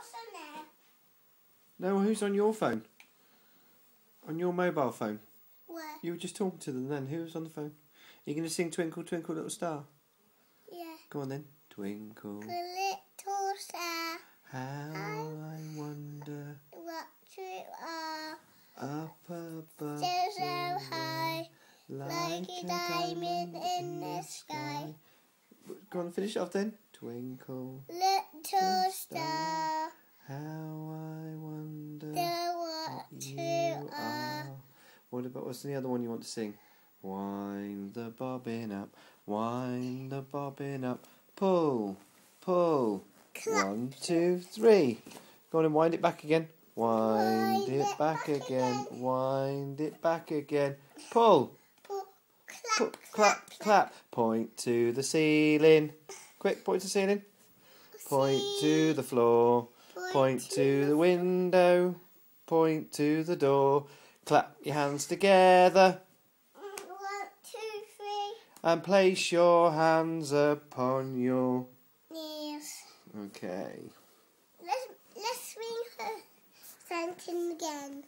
What's on there? No, who's on your phone? On your mobile phone? Where? You were just talking to them then. Who was on the phone? Are you going to sing Twinkle, Twinkle, Little Star? Yeah. Go on then. Twinkle. Little star. How I wonder. What you are. Up above. So high. Like a diamond in the sky. Go on, finish it off then. Twinkle. Little star. How I wonder What you are. What's the other one you want to sing? Wind the bobbin up, wind the bobbin up, pull, pull. Clap. 1, 2, 3. Go on and wind it back again. Wind it back again. Wind it back again. Pull. Clap, Clap, clap. Point to the ceiling. Quick, point to the ceiling. Point to the floor. Point to the window. Point to the door. Clap your hands together. 1, 2, 3. And place your hands upon your... Yes. Okay. Let's ring her something again.